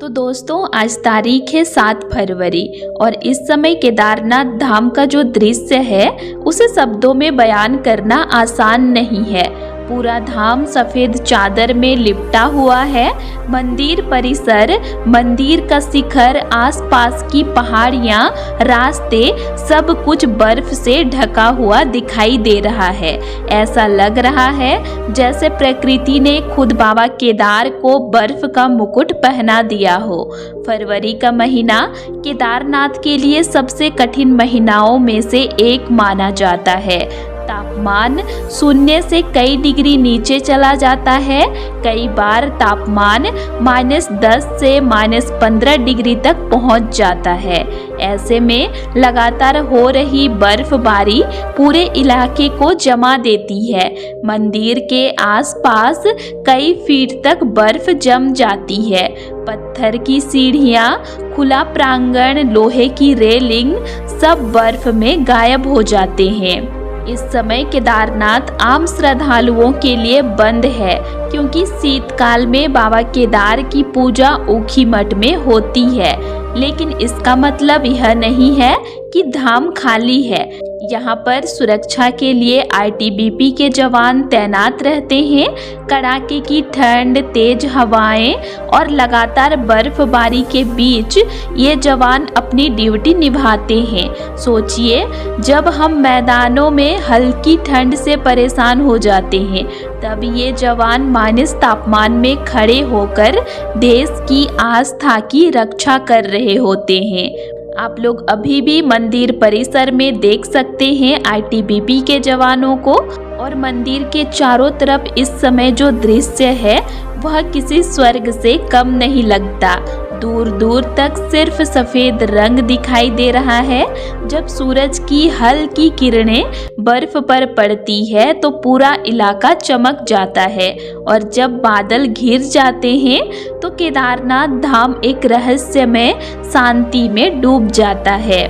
तो दोस्तों आज तारीख है 7 फरवरी और इस समय केदारनाथ धाम का जो दृश्य है उसे शब्दों में बयान करना आसान नहीं है। पूरा धाम सफेद चादर में लिपटा हुआ है। मंदिर परिसर, मंदिर का शिखर, आसपास की पहाड़ियाँ, रास्ते सब कुछ बर्फ से ढका हुआ दिखाई दे रहा है। ऐसा लग रहा है जैसे प्रकृति ने खुद बाबा केदार को बर्फ का मुकुट पहना दिया हो। फरवरी का महीना केदारनाथ के लिए सबसे कठिन महीनाओं में से एक माना जाता है। तापमान शून्य से कई डिग्री नीचे चला जाता है। कई बार तापमान -10 से -15 डिग्री तक पहुंच जाता है। ऐसे में लगातार हो रही बर्फबारी पूरे इलाके को जमा देती है। मंदिर के आसपास कई फीट तक बर्फ जम जाती है। पत्थर की सीढ़ियाँ, खुला प्रांगण, लोहे की रेलिंग सब बर्फ में गायब हो जाते हैं। इस समय केदारनाथ आम श्रद्धालुओं के लिए बंद है क्योंकि शीतकाल में बाबा केदार की पूजा ऊखीमठ में होती है। लेकिन इसका मतलब यह नहीं है कि धाम खाली है। यहाँ पर सुरक्षा के लिए ITBP के जवान तैनात रहते हैं। कड़ाके की ठंड, तेज हवाएं और लगातार बर्फबारी के बीच ये जवान अपनी ड्यूटी निभाते हैं। सोचिए, जब हम मैदानों में हल्की ठंड से परेशान हो जाते हैं तब ये जवान माइनस तापमान में खड़े होकर देश की आस्था की रक्षा कर रहे होते हैं। आप लोग अभी भी मंदिर परिसर में देख सकते हैं ITBP के जवानों को। और मंदिर के चारों तरफ इस समय जो दृश्य है वह किसी स्वर्ग से कम नहीं लगता। दूर दूर तक सिर्फ सफेद रंग दिखाई दे रहा है। जब सूरज की हल्की किरणें बर्फ पर पड़ती है तो पूरा इलाका चमक जाता है और जब बादल घिर जाते हैं तो केदारनाथ धाम एक रहस्यमय शांति में डूब जाता है।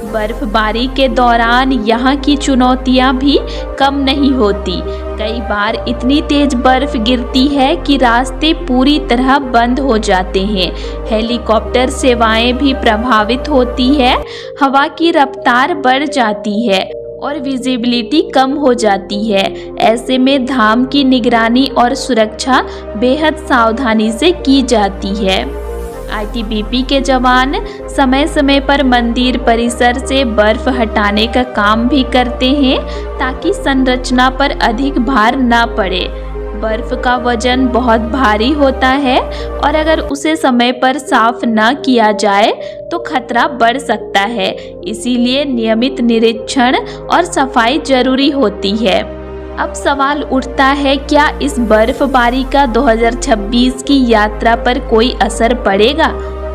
बर्फबारी के दौरान यहाँ की चुनौतियाँ भी कम नहीं होती। कई बार इतनी तेज बर्फ गिरती है कि रास्ते पूरी तरह बंद हो जाते हैं। हेलीकॉप्टर सेवाएं भी प्रभावित होती है। हवा की रफ्तार बढ़ जाती है और विजिबिलिटी कम हो जाती है। ऐसे में धाम की निगरानी और सुरक्षा बेहद सावधानी से की जाती है। ITBP के जवान समय समय पर मंदिर परिसर से बर्फ हटाने का काम भी करते हैं ताकि संरचना पर अधिक भार ना पड़े। बर्फ का वजन बहुत भारी होता है और अगर उसे समय पर साफ न किया जाए तो खतरा बढ़ सकता है। इसीलिए नियमित निरीक्षण और सफाई जरूरी होती है। अब सवाल उठता है, क्या इस बर्फबारी का 2026 की यात्रा पर कोई असर पड़ेगा?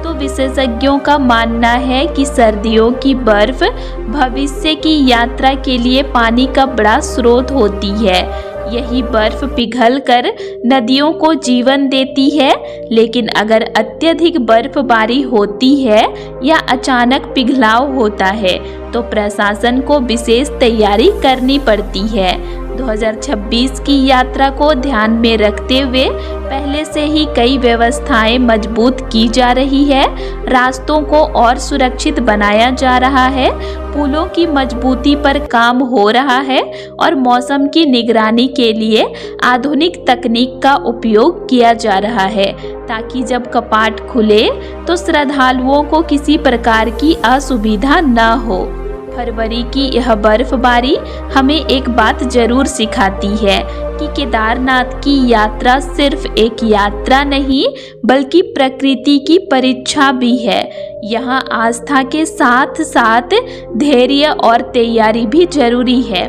तो विशेषज्ञों का मानना है कि सर्दियों की बर्फ भविष्य की यात्रा के लिए पानी का बड़ा स्रोत होती है। यही बर्फ पिघलकर नदियों को जीवन देती है। लेकिन अगर अत्यधिक बर्फबारी होती है या अचानक पिघलाव होता है तो प्रशासन को विशेष तैयारी करनी पड़ती है। 2026 की यात्रा को ध्यान में रखते हुए पहले से ही कई व्यवस्थाएं मजबूत की जा रही है। रास्तों को और सुरक्षित बनाया जा रहा है, पुलों की मजबूती पर काम हो रहा है और मौसम की निगरानी के लिए आधुनिक तकनीक का उपयोग किया जा रहा है ताकि जब कपाट खुले तो श्रद्धालुओं को किसी प्रकार की असुविधा न हो। फरवरी की यह बर्फबारी हमें एक बात जरूर सिखाती है कि केदारनाथ की यात्रा सिर्फ एक यात्रा नहीं बल्कि प्रकृति की परीक्षा भी है। यहाँ आस्था के साथ साथ धैर्य और तैयारी भी जरूरी है।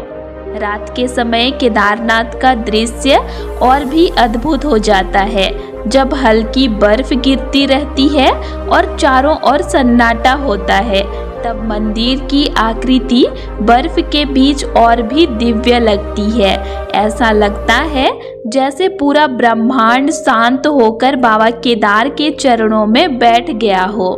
रात के समय केदारनाथ का दृश्य और भी अद्भुत हो जाता है। जब हल्की बर्फ गिरती रहती है और चारों ओर सन्नाटा होता है तब मंदिर की आकृति बर्फ के बीच और भी दिव्य लगती है। ऐसा लगता है जैसे पूरा ब्रह्मांड शांत होकर बाबा केदार के चरणों में बैठ गया हो।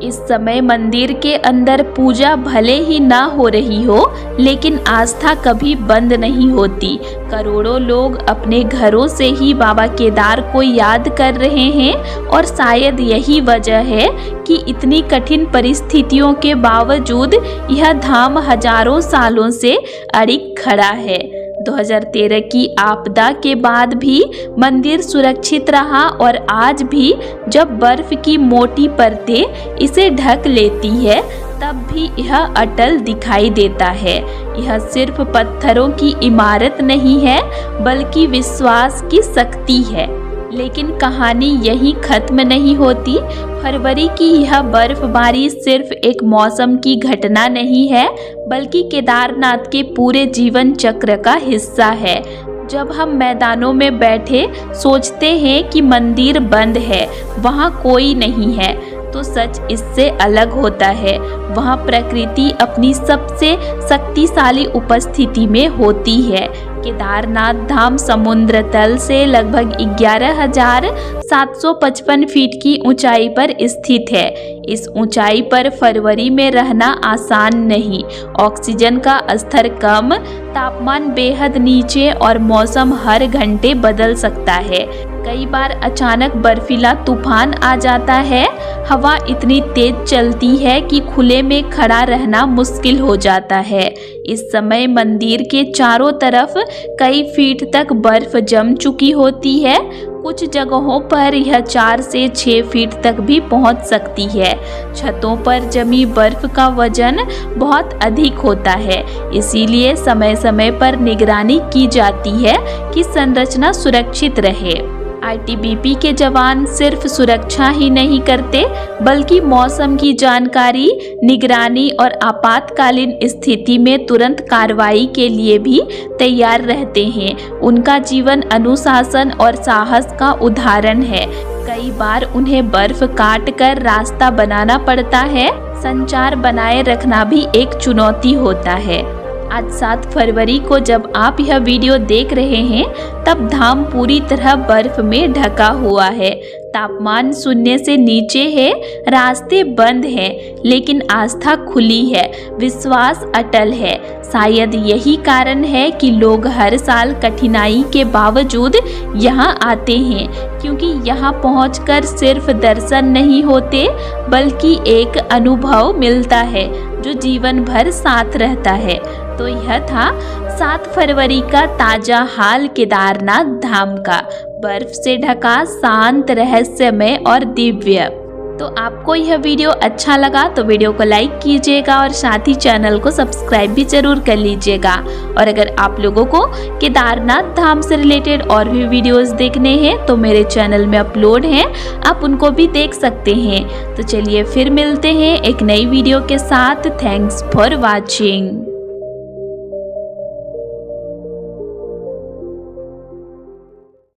इस समय मंदिर के अंदर पूजा भले ही ना हो रही हो, लेकिन आस्था कभी बंद नहीं होती। करोड़ों लोग अपने घरों से ही बाबा केदार को याद कर रहे हैं और शायद यही वजह है कि इतनी कठिन परिस्थितियों के बावजूद यह धाम हजारों सालों से अड़िग खड़ा है। 2013 की आपदा के बाद भी मंदिर सुरक्षित रहा और आज भी जब बर्फ की मोटी परतें इसे ढक लेती है तब भी यह अटल दिखाई देता है। यह सिर्फ पत्थरों की इमारत नहीं है बल्कि विश्वास की शक्ति है। लेकिन कहानी यहीं खत्म नहीं होती। फरवरी की यह बर्फबारी सिर्फ एक मौसम की घटना नहीं है बल्कि केदारनाथ के पूरे जीवन चक्र का हिस्सा है। जब हम मैदानों में बैठे सोचते हैं कि मंदिर बंद है, वहाँ कोई नहीं है, तो सच इससे अलग होता है। वहाँ प्रकृति अपनी सबसे शक्तिशाली उपस्थिति में होती है। केदारनाथ धाम समुद्र तल से लगभग 11,755 फीट की ऊंचाई पर स्थित है। इस ऊंचाई पर फरवरी में रहना आसान नहीं। ऑक्सीजन का स्तर कम, तापमान बेहद नीचे और मौसम हर घंटे बदल सकता है। कई बार अचानक बर्फीला तूफान आ जाता है। हवा इतनी तेज चलती है कि खुले में खड़ा रहना मुश्किल हो जाता है। इस समय मंदिर के चारों तरफ कई फीट तक बर्फ जम चुकी होती है। कुछ जगहों पर यह 4 से 6 फीट तक भी पहुंच सकती है। छतों पर जमी बर्फ का वजन बहुत अधिक होता है, इसीलिए समय समय पर निगरानी की जाती है कि संरचना सुरक्षित रहे। आईटीबीपी के जवान सिर्फ सुरक्षा ही नहीं करते बल्कि मौसम की जानकारी, निगरानी और आपातकालीन स्थिति में तुरंत कार्रवाई के लिए भी तैयार रहते हैं। उनका जीवन अनुशासन और साहस का उदाहरण है। कई बार उन्हें बर्फ काट कर रास्ता बनाना पड़ता है। संचार बनाए रखना भी एक चुनौती होता है। आज 7 फरवरी को जब आप यह वीडियो देख रहे हैं तब धाम पूरी तरह बर्फ में ढका हुआ है। तापमान 0 से नीचे है, रास्ते बंद हैं, लेकिन आस्था खुली है, विश्वास अटल है। शायद यही कारण है कि लोग हर साल कठिनाई के बावजूद यहाँ आते हैं, क्योंकि यहाँ पहुँचकर सिर्फ दर्शन नहीं होते बल्कि एक अनुभव मिलता है जो जीवन भर साथ रहता है। तो यह था 7 फरवरी का ताजा हाल केदारनाथ धाम का, बर्फ से ढका, शांत, रहस्यमय और दिव्य। तो आपको यह वीडियो अच्छा लगा तो वीडियो को लाइक कीजिएगा और साथ ही चैनल को सब्सक्राइब भी जरूर कर लीजिएगा। और अगर आप लोगों को केदारनाथ धाम से रिलेटेड और भी वीडियोस देखने हैं तो मेरे चैनल में अपलोड हैं, आप उनको भी देख सकते हैं। तो चलिए फिर मिलते हैं एक नई वीडियो के साथ। Thanks for watching.